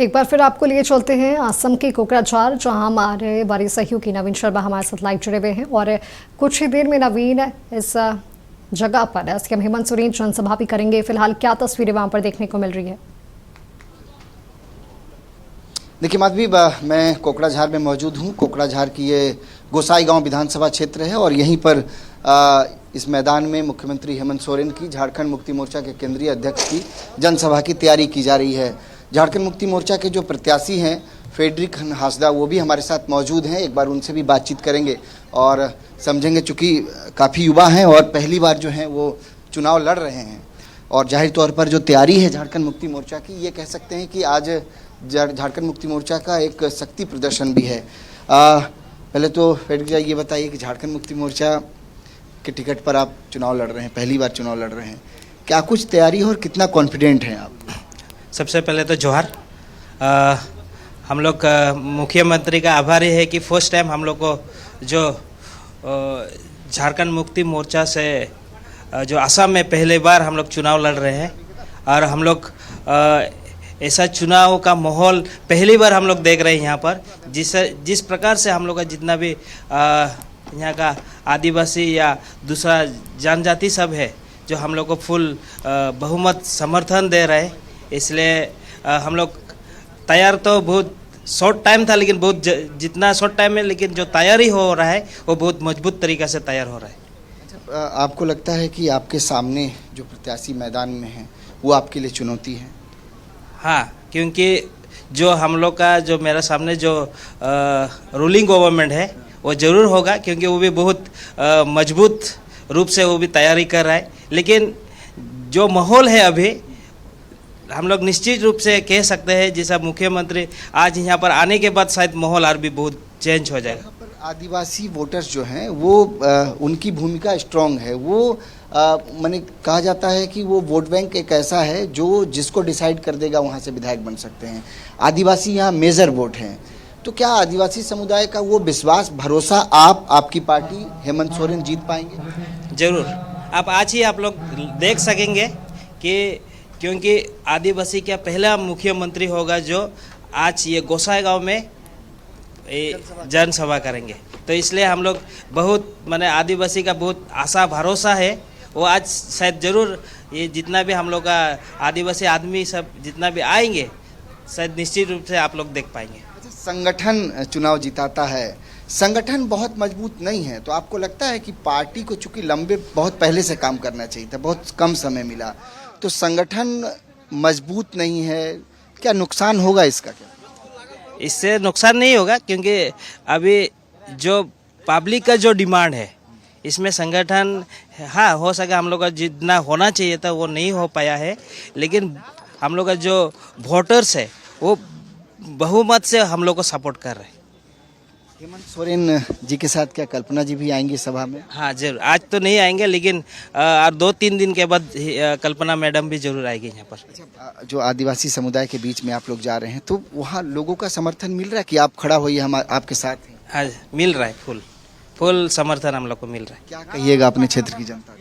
एक बार फिर आपको लिए चलते हैं असम के कोकराझार, जहां हमारे बड़े सहयोगी नवीन शर्मा हमारे साथ लाइव जुड़े हुए हैं और कुछ ही देर में नवीन इस जगह पर सीएम हेमंत सोरेन जनसभा भी करेंगे। फिलहाल क्या तस्वीरें वहां पर देखने को मिल रही है? देखिए माधवी, मैं कोकराझार में मौजूद हूँ। कोकराझार की ये गोसाई गांव विधानसभा क्षेत्र है और यहीं पर इस मैदान में मुख्यमंत्री हेमंत सोरेन की झारखंड मुक्ति मोर्चा के केंद्रीय अध्यक्ष की जनसभा की तैयारी की जा रही है। झारखंड मुक्ति मोर्चा के जो प्रत्याशी हैं फेडरिक हांसदा, वो भी हमारे साथ मौजूद हैं। एक बार उनसे भी बातचीत करेंगे और समझेंगे, चूँकि काफ़ी युवा हैं और पहली बार जो हैं वो चुनाव लड़ रहे हैं और जाहिर तौर पर जो तैयारी है झारखंड मुक्ति मोर्चा की, ये कह सकते हैं कि आज झारखंड मुक्ति मोर्चा का एक शक्ति प्रदर्शन भी है। पहले तो फेडरिक जी ये बताइए कि झारखंड मुक्ति मोर्चा के टिकट पर आप चुनाव लड़ रहे हैं, पहली बार चुनाव लड़ रहे हैं, क्या कुछ तैयारी है और कितना कॉन्फिडेंट हैं आप? सबसे पहले तो जोहार। हम लोग मुख्यमंत्री का आभारी है कि फर्स्ट टाइम हम लोग को जो झारखंड मुक्ति मोर्चा से जो असम में पहली बार हम लोग चुनाव लड़ रहे हैं और हम लोग ऐसा चुनाव का माहौल पहली बार हम लोग देख रहे हैं यहाँ पर। जिस प्रकार से हम लोग का जितना भी यहाँ का आदिवासी या दूसरा जनजाति सब है, जो हम लोग को फुल बहुमत समर्थन दे रहे हैं, इसलिए हम लोग तैयार तो बहुत शॉर्ट टाइम था, लेकिन बहुत जितना शॉर्ट टाइम में, लेकिन जो तैयारी हो रहा है वो बहुत मजबूत तरीक़ा से तैयार हो रहा है। अच्छा, आपको लगता है कि आपके सामने जो प्रत्याशी मैदान में हैं वो आपके लिए चुनौती है? हाँ, क्योंकि जो हम लोग का जो मेरे सामने जो रूलिंग गवर्नमेंट है वो ज़रूर होगा, क्योंकि वो भी बहुत मजबूत रूप से वो भी तैयारी कर रहा है। लेकिन जो माहौल है अभी, हम लोग निश्चित रूप से कह सकते हैं जैसा मुख्यमंत्री आज यहाँ पर आने के बाद शायद माहौल और भी बहुत चेंज हो जाएगा। पर आदिवासी वोटर्स जो हैं वो उनकी भूमिका स्ट्रांग है। वो मैंने कहा जाता है कि वो वोट बैंक एक ऐसा है जो जिसको डिसाइड कर देगा वहाँ से विधायक बन सकते हैं। आदिवासी यहाँ मेजर वोट हैं, तो क्या आदिवासी समुदाय का वो विश्वास, भरोसा आपकी पार्टी हेमंत सोरेन जीत पाएंगे? ज़रूर। आप आज ही आप लोग देख सकेंगे कि क्योंकि आदिवासी का पहला मुख्यमंत्री होगा जो आज ये गोसाई गांव में जनसभा करेंगे, तो इसलिए हम लोग बहुत माने आदिवासी का बहुत आशा भरोसा है। वो आज शायद ज़रूर ये जितना भी हम लोग का आदिवासी आदमी सब जितना भी आएंगे, शायद निश्चित रूप से आप लोग देख पाएंगे। संगठन चुनाव जिताता है, संगठन बहुत मजबूत नहीं है, तो आपको लगता है कि पार्टी को चूंकि बहुत पहले से काम करना चाहिए था, बहुत कम समय मिला, तो संगठन मजबूत नहीं है, क्या नुकसान होगा इसका? क्या इससे नुकसान नहीं होगा, क्योंकि अभी जो पब्लिक का जो डिमांड है इसमें संगठन, हाँ हो सका हम लोग का जितना होना चाहिए था वो नहीं हो पाया है, लेकिन हम लोग का जो वोटर्स है वो बहुमत से हम लोग को सपोर्ट कर रहे हैं। हेमंत सोरेन जी के साथ क्या कल्पना जी भी आएंगी सभा में? हाँ जरूर, आज तो नहीं आएंगे, लेकिन और 2-3 दिन के बाद कल्पना मैडम भी जरूर आएगी यहाँ पर। अच्छा, जो आदिवासी समुदाय के बीच में आप लोग जा रहे हैं, तो वहाँ लोगों का समर्थन मिल रहा है कि आप खड़ा होइए, हम आपके साथ हैं? हाँ मिल रहा है, फुल समर्थन हम लोग को मिल रहा है। क्या कहिएगा अपने क्षेत्र की जनता को?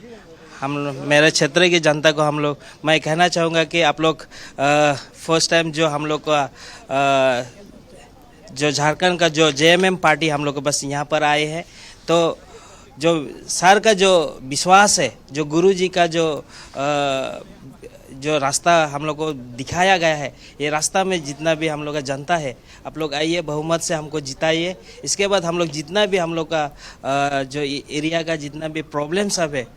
मेरे क्षेत्र की जनता को मैं कहना चाहूँगा कि आप लोग फर्स्ट टाइम जो हम लोग का जो झारखंड का जो जेएमएम पार्टी हम लोग को बस यहाँ पर आए हैं, तो जो सर का जो विश्वास है, जो गुरुजी का जो रास्ता हम लोग को दिखाया गया है, ये रास्ता में जितना भी हम लोग का जनता है, आप लोग आइए, बहुमत से हमको जिताइए। इसके बाद हम लोग जितना भी हम लोग का जो एरिया का जितना भी प्रॉब्लम सब है,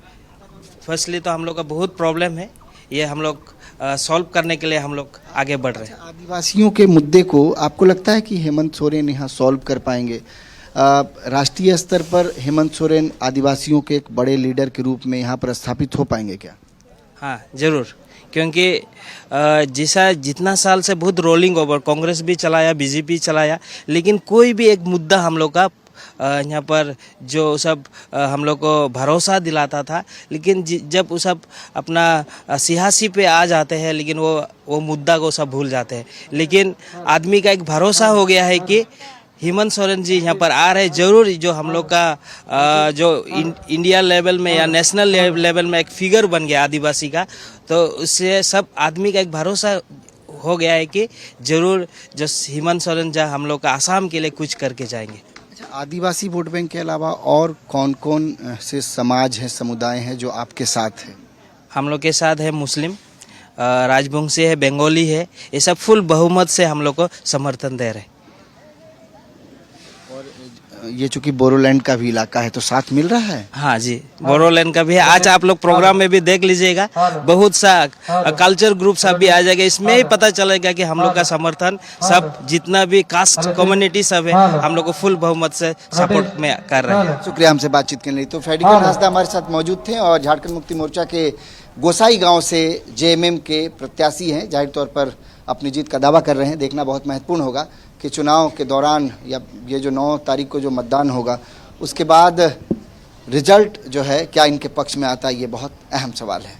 फर्स्टली तो हम लोग का बहुत प्रॉब्लम है, ये हम लोग सॉल्व करने के लिए हम लोग आगे बढ़ रहे हैं। आदिवासियों के मुद्दे को आपको लगता है कि हेमंत सोरेन यहाँ सॉल्व कर पाएंगे? राष्ट्रीय स्तर पर हेमंत सोरेन आदिवासियों के एक बड़े लीडर के रूप में यहाँ पर स्थापित हो पाएंगे क्या? हाँ ज़रूर, क्योंकि जितना साल से बहुत रोलिंग ओवर, कांग्रेस भी चलाया, बीजेपी चलाया, लेकिन कोई भी एक मुद्दा हम लोग का यहाँ पर जो सब हम लोग को भरोसा दिलाता था, लेकिन जब वो सब अपना सियासी पे आ जाते हैं, लेकिन वो मुद्दा को सब भूल जाते हैं। लेकिन आदमी का एक भरोसा हो गया है कि हेमंत सोरेन जी यहाँ पर आ रहे, जरूर जो हम लोग का जो इंडिया लेवल में या नेशनल लेवल में एक फिगर बन गया आदिवासी का, तो उससे सब आदमी का एक भरोसा हो गया है कि जरूर जो हेमंत सोरेन जहाँ हम लोग का आसाम के लिए कुछ करके जाएंगे। अच्छा, आदिवासी वोट बैंक के अलावा और कौन कौन से समाज हैं, समुदाय हैं जो आपके साथ हैं? हम लोग के साथ है मुस्लिम, राजवंशी है, बंगाली है, ये सब फुल बहुमत से हम लोग को समर्थन दे रहे हैं। ये चूंकि बोरोलैंड का भी इलाका है तो साथ मिल रहा है। हाँ जी, बोरोलैंड का भी है। आज आप लोग प्रोग्राम में भी देख लीजिएगा, बहुत सा कल्चर ग्रुप सब भी आ जाएगा। इसमें ही पता चलेगा कि हम लोग का समर्थन सब जितना भी कास्ट कम्युनिटी सब है हम लोग को फुल बहुमत से सपोर्ट में कर रहे हैं। शुक्रिया हमसे बातचीत करने के लिए। तो फेडिकन हासदा हमारे साथ मौजूद थे और झारखंड मुक्ति मोर्चा के गोसाई गांव से जेएमएम के प्रत्याशी हैं, जाहिर तौर पर अपनी जीत का दावा कर रहे हैं। देखना बहुत महत्वपूर्ण होगा कि चुनाव के दौरान या ये जो 9 तारीख को जो मतदान होगा उसके बाद रिजल्ट जो है क्या इनके पक्ष में आता है, ये बहुत अहम सवाल है।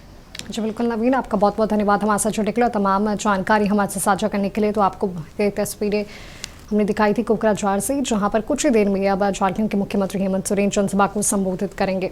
जी बिल्कुल नवीन, आपका बहुत बहुत धन्यवाद हमारे साथ जुड़ने के लिए और तमाम जानकारी हमारे से साझा करने के लिए। तो आपको ये तस्वीरें हमने दिखाई थी कोकराझार से, जहां पर कुछ ही देर में अब झारखंड के मुख्यमंत्री हेमंत सोरेन जनसभा को संबोधित करेंगे।